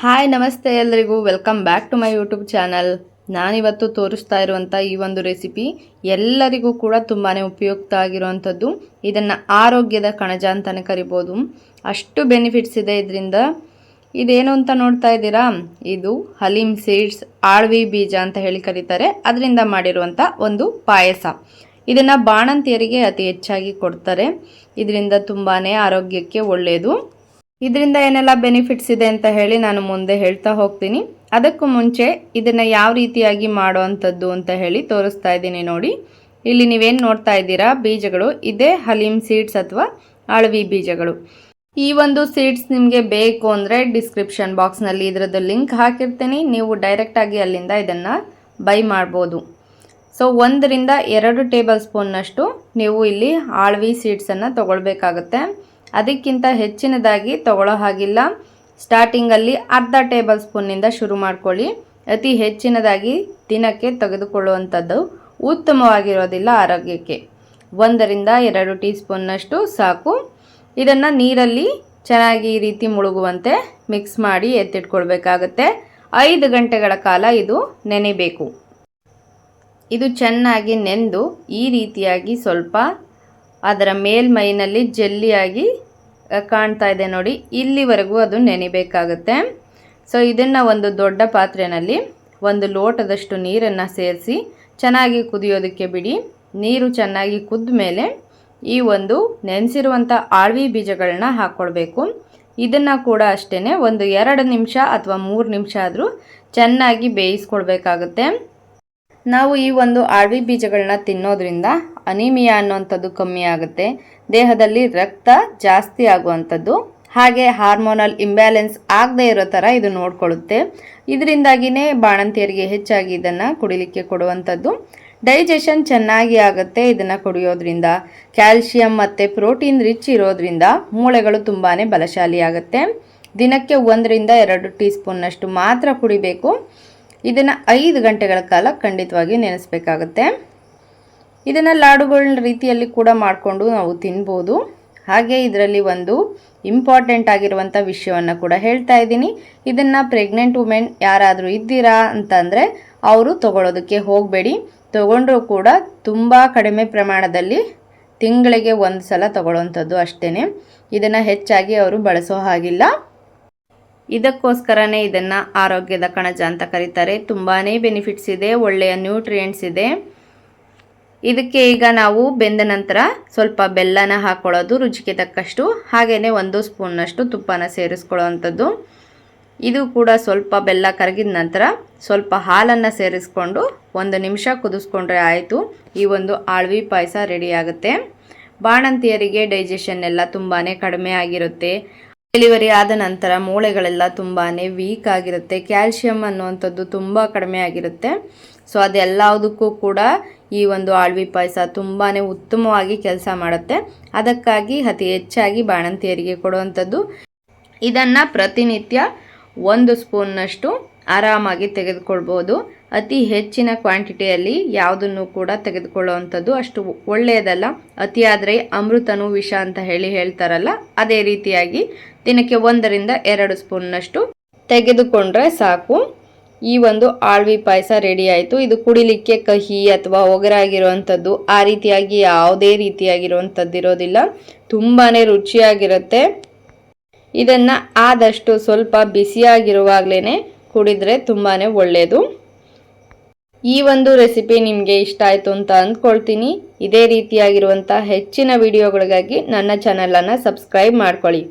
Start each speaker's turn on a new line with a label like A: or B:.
A: Hi ನಮಸ್ತೆ ಎಲ್ಲರಿಗೂ welcome back to my YouTube channel. ನಾನಿವತ್ತು ತೋರಿಸ್ತಾ ಇರುವಂಥ ಈ ಒಂದು ರೆಸಿಪಿ ಎಲ್ಲರಿಗೂ ಕೂಡ ತುಂಬಾ ಉಪಯುಕ್ತ ಆಗಿರುವಂಥದ್ದು. ಇದನ್ನು ಆರೋಗ್ಯದ ಕಣಜ ಅಂತಲೇ ಕರಿಬೋದು. ಅಷ್ಟು ಬೆನಿಫಿಟ್ಸ್ ಇದೆ ಇದರಿಂದ. ಇದೇನು ಅಂತ ನೋಡ್ತಾ ಇದ್ದೀರಾ, ಇದು ಹಲೀಮ್ ಸೀಡ್ಸ್ ಆಳ್ವಿ ಬೀಜ ಅಂತ ಹೇಳಿ ಕರೀತಾರೆ. ಅದರಿಂದ ಮಾಡಿರುವಂಥ ಒಂದು ಪಾಯಸ. ಇದನ್ನು ಬಾಣಂತಿಯರಿಗೆ ಅತಿ ಹೆಚ್ಚಾಗಿ ಕೊಡ್ತಾರೆ. ಇದರಿಂದ ತುಂಬಾ ಆರೋಗ್ಯಕ್ಕೆ ಒಳ್ಳೆಯದು. ಇದರಿಂದ ಏನೆಲ್ಲ ಬೆನಿಫಿಟ್ಸ್ ಇದೆ ಅಂತ ಹೇಳಿ ನಾನು ಮುಂದೆ ಹೇಳ್ತಾ ಹೋಗ್ತೀನಿ. ಅದಕ್ಕೂ ಮುಂಚೆ ಇದನ್ನು ಯಾವ ರೀತಿಯಾಗಿ ಮಾಡುವಂಥದ್ದು ಅಂತ ಹೇಳಿ ತೋರಿಸ್ತಾ ಇದ್ದೀನಿ ನೋಡಿ. ಇಲ್ಲಿ ನೀವೇನು ನೋಡ್ತಾ ಇದ್ದೀರಾ ಬೀಜಗಳು, ಇದೇ ಹಲೀಮ್ ಸೀಡ್ಸ್ ಅಥವಾ ಅಳವಿ ಬೀಜಗಳು. ಈ ಒಂದು ಸೀಡ್ಸ್ ನಿಮಗೆ ಬೇಕು ಅಂದರೆ ಡಿಸ್ಕ್ರಿಪ್ಷನ್ ಬಾಕ್ಸ್ನಲ್ಲಿ ಇದರದ್ದು ಲಿಂಕ್ ಹಾಕಿರ್ತೀನಿ. ನೀವು ಡೈರೆಕ್ಟಾಗಿ ಅಲ್ಲಿಂದ ಇದನ್ನು ಬೈ ಮಾಡ್ಬೋದು. ಸೊ 1 ರಿಂದ 2 ಟೇಬಲ್ ಸ್ಪೂನ್ನಷ್ಟು ನೀವು ಇಲ್ಲಿ ಆಳ್ವಿ ಸೀಡ್ಸನ್ನು ತೊಗೊಳ್ಬೇಕಾಗತ್ತೆ. ಅದಕ್ಕಿಂತ ಹೆಚ್ಚಿನದಾಗಿ ತಗೊಳ್ಳೋ ಹಾಗಿಲ್ಲ. ಸ್ಟಾರ್ಟಿಂಗಲ್ಲಿ ಅರ್ಧ ಟೇಬಲ್ ಸ್ಪೂನ್ನಿಂದ ಶುರು ಮಾಡ್ಕೊಳ್ಳಿ. ಅತಿ ಹೆಚ್ಚಿನದಾಗಿ ದಿನಕ್ಕೆ ತೆಗೆದುಕೊಳ್ಳುವಂಥದ್ದು ಉತ್ತಮವಾಗಿರೋದಿಲ್ಲ ಆರೋಗ್ಯಕ್ಕೆ. 1 ರಿಂದ 2 ಟೀ ಸ್ಪೂನ್ನಷ್ಟು ಸಾಕು. ಇದನ್ನು ನೀರಲ್ಲಿ ಚೆನ್ನಾಗಿ ಈ ರೀತಿ ಮುಳುಗುವಂತೆ ಮಿಕ್ಸ್ ಮಾಡಿ ಎತ್ತಿಟ್ಕೊಳ್ಬೇಕಾಗತ್ತೆ. 5 ಗಂಟೆಗಳ ಕಾಲ ಇದು ನೆನೆಬೇಕು. ಇದು ಚೆನ್ನಾಗಿ ನೆಂದು ಈ ರೀತಿಯಾಗಿ ಸ್ವಲ್ಪ ಅದರ ಮೇಲ್ಮೈನಲ್ಲಿ ಜೆಲ್ಲಿಯಾಗಿ ಕಾಣ್ತಾ ಇದೆ ನೋಡಿ, ಇಲ್ಲಿವರೆಗೂ ಅದು ನೆನೆಬೇಕಾಗುತ್ತೆ. ಸೊ ಇದನ್ನು ಒಂದು ದೊಡ್ಡ ಪಾತ್ರೆಯಲ್ಲಿ 1 ಲೋಟದಷ್ಟು ನೀರನ್ನು ಸೇರಿಸಿ ಚೆನ್ನಾಗಿ ಕುದಿಯೋದಕ್ಕೆ ಬಿಡಿ. ನೀರು ಚೆನ್ನಾಗಿ ಕುದ್ದ ಮೇಲೆ ಈ ಒಂದು ನೆನೆಸಿರುವಂಥ ಆಳ್ವಿ ಬೀಜಗಳನ್ನ ಹಾಕ್ಕೊಳ್ಬೇಕು. ಇದನ್ನು ಕೂಡ ಅಷ್ಟೇ ಒಂದು 2 ನಿಮಿಷ ಅಥವಾ 3 ನಿಮಿಷ ಆದರೂ ಚೆನ್ನಾಗಿ ಬೇಯಿಸ್ಕೊಳ್ಬೇಕಾಗುತ್ತೆ. ನಾವು ಈ ಒಂದು ಆಳ್ವಿ ಬೀಜಗಳನ್ನ ತಿನ್ನೋದ್ರಿಂದ ಅನಿಮಿಯಾ ಅನ್ನುವಂಥದ್ದು ಕಮ್ಮಿ ಆಗುತ್ತೆ. ದೇಹದಲ್ಲಿ ರಕ್ತ ಜಾಸ್ತಿ ಆಗುವಂಥದ್ದು, ಹಾಗೆ ಹಾರ್ಮೋನಲ್ ಇಂಬ್ಯಾಲೆನ್ಸ್ ಆಗದೇ ಇರೋ ಥರ ಇದು ನೋಡ್ಕೊಳ್ಳುತ್ತೆ. ಇದರಿಂದಾಗಿಯೇ ಬಾಣಂತಿಯರಿಗೆ ಹೆಚ್ಚಾಗಿ ಇದನ್ನು ಕುಡಿಲಿಕ್ಕೆ ಕೊಡುವಂಥದ್ದು. ಡೈಜೆಷನ್ ಚೆನ್ನಾಗಿ ಆಗುತ್ತೆ ಇದನ್ನು ಕುಡಿಯೋದ್ರಿಂದ. ಕ್ಯಾಲ್ಶಿಯಂ ಮತ್ತು ಪ್ರೋಟೀನ್ ರಿಚ್ ಇರೋದ್ರಿಂದ ಮೂಳೆಗಳು ತುಂಬಾ ಬಲಶಾಲಿ ಆಗುತ್ತೆ. ದಿನಕ್ಕೆ 1 ರಿಂದ 2 ಟೀ ಸ್ಪೂನ್ನಷ್ಟು ಮಾತ್ರ ಕುಡಿಬೇಕು. ಇದನ್ನು 5 ಗಂಟೆಗಳ ಕಾಲ ಖಂಡಿತವಾಗಿ ನೆನೆಸಬೇಕಾಗುತ್ತೆ. ಇದನ್ನು ಲಾಡುಗಳ ರೀತಿಯಲ್ಲಿ ಕೂಡ ಮಾಡಿಕೊಂಡು ನಾವು ತಿನ್ಬೋದು. ಹಾಗೆ ಇದರಲ್ಲಿ ಒಂದು ಇಂಪಾರ್ಟೆಂಟ್ ಆಗಿರುವಂಥ ವಿಷಯವನ್ನು ಕೂಡ ಹೇಳ್ತಾ ಇದ್ದೀನಿ. ಇದನ್ನು ಪ್ರೆಗ್ನೆಂಟ್ ವುಮೆನ್ ಯಾರಾದರೂ ಇದ್ದೀರಾ ಅಂತಂದರೆ ಅವರು ತಗೊಳ್ಳೋದಕ್ಕೆ ಹೋಗಬೇಡಿ. ತಗೊಂಡ್ರೂ ಕೂಡ ತುಂಬ ಕಡಿಮೆ ಪ್ರಮಾಣದಲ್ಲಿ ತಿಂಗಳಿಗೆ 1 ಸಲ ತಗೊಳ್ಳೋವಂಥದ್ದು ಅಷ್ಟೇ. ಇದನ್ನು ಹೆಚ್ಚಾಗಿ ಅವರು ಬಳಸೋ ಹಾಗಿಲ್ಲ. ಇದಕ್ಕೋಸ್ಕರನೇ ಇದನ್ನು ಆರೋಗ್ಯದ ಕಣಜ ಅಂತ ಕರೀತಾರೆ. ತುಂಬಾ ಬೆನಿಫಿಟ್ಸ್ ಇದೆ, ಒಳ್ಳೆಯ ನ್ಯೂಟ್ರಿಯೆಂಟ್ಸ್ ಇದೆ. ಇದಕ್ಕೆ ಈಗ ನಾವು ಬೆಂದ ನಂತರ ಸ್ವಲ್ಪ ಬೆಲ್ಲನ ಹಾಕ್ಕೊಳ್ಳೋದು ರುಚಿಗೆ ತಕ್ಕಷ್ಟು, ಹಾಗೆಯೇ 1 ಸ್ಪೂನ್ನಷ್ಟು ತುಪ್ಪನ ಸೇರಿಸ್ಕೊಳ್ಳೋವಂಥದ್ದು. ಇದು ಕೂಡ ಸ್ವಲ್ಪ ಬೆಲ್ಲ ಕರಗಿದ ನಂತರ ಸ್ವಲ್ಪ ಹಾಲನ್ನು ಸೇರಿಸ್ಕೊಂಡು 1 ನಿಮಿಷ ಕುದಿಸ್ಕೊಂಡ್ರೆ ಆಯಿತು. ಈ ಒಂದು ಆಳ್ವಿ ಪಾಯಸ ರೆಡಿ ಆಗುತ್ತೆ. ಬಾಣಂತಿಯರಿಗೆ ಡೈಜೆಷನ್ ಎಲ್ಲ ತುಂಬಾ ಕಡಿಮೆ ಆಗಿರುತ್ತೆ. ಡೆಲಿವರಿ ಆದ ನಂತರ ಮೂಳೆಗಳೆಲ್ಲ ತುಂಬಾ ವೀಕ್ ಆಗಿರುತ್ತೆ. ಕ್ಯಾಲ್ಶಿಯಂ ಅನ್ನುವಂಥದ್ದು ತುಂಬ ಕಡಿಮೆ ಆಗಿರುತ್ತೆ. ಸೊ ಅದೆಲ್ಲದಕ್ಕೂ ಕೂಡ ಈ ಒಂದು ಆಳ್ವಿ ಪಾಯಸ ತುಂಬಾ ಉತ್ತಮವಾಗಿ ಕೆಲಸ ಮಾಡುತ್ತೆ. ಅದಕ್ಕಾಗಿ ಅತಿ ಹೆಚ್ಚಾಗಿ ಬಾಣಂತಿಯರಿಗೆ ಕೊಡುವಂಥದ್ದು. ಇದನ್ನು ಪ್ರತಿನಿತ್ಯ 1 ಸ್ಪೂನ್ನಷ್ಟು ಆರಾಮಾಗಿ ತೆಗೆದುಕೊಳ್ಬೋದು. ಅತಿ ಹೆಚ್ಚಿನ ಕ್ವಾಂಟಿಟಿಯಲ್ಲಿ ಯಾವುದನ್ನು ಕೂಡ ತೆಗೆದುಕೊಳ್ಳುವಂಥದ್ದು ಅಷ್ಟು ಒಳ್ಳೆಯದಲ್ಲ. ಅತಿಯಾದರೆ ಅಮೃತನೂ ವಿಷ ಅಂತ ಹೇಳ್ತಾರಲ್ಲ, ಅದೇ ರೀತಿಯಾಗಿ ದಿನಕ್ಕೆ 1 ರಿಂದ 2 ಸ್ಪೂನ್ನಷ್ಟು ತೆಗೆದುಕೊಂಡ್ರೆ ಸಾಕು. ಈ ಒಂದು ಆಳ್ವಿ ಪಾಯಸ ರೆಡಿ ಆಯಿತು. ಇದು ಕುಡಿಲಿಕ್ಕೆ ಕಹಿ ಅಥವಾ ಒಗರಾಗಿರುವಂಥದ್ದು ಆ ರೀತಿಯಾಗಿ ಯಾವುದೇ ರೀತಿಯಾಗಿರುವಂಥದ್ದು ಇರೋದಿಲ್ಲ. ತುಂಬಾ ರುಚಿಯಾಗಿರುತ್ತೆ. ಇದನ್ನು ಆದಷ್ಟು ಸ್ವಲ್ಪ ಬಿಸಿಯಾಗಿರುವಾಗಲೇ ಕುಡಿದರೆ ತುಂಬಾ ಒಳ್ಳೆಯದು. ಈ ಒಂದು ರೆಸಿಪಿ ನಿಮಗೆ ಇಷ್ಟ ಆಯಿತು ಅಂತ ಅಂದ್ಕೊಳ್ತೀನಿ. ಇದೇ ರೀತಿಯಾಗಿರುವಂಥ ಹೆಚ್ಚಿನ ವಿಡಿಯೋಗಳಿಗಾಗಿ ನನ್ನ ಚಾನಲನ್ನು ಸಬ್ಸ್ಕ್ರೈಬ್ ಮಾಡ್ಕೊಳ್ಳಿ.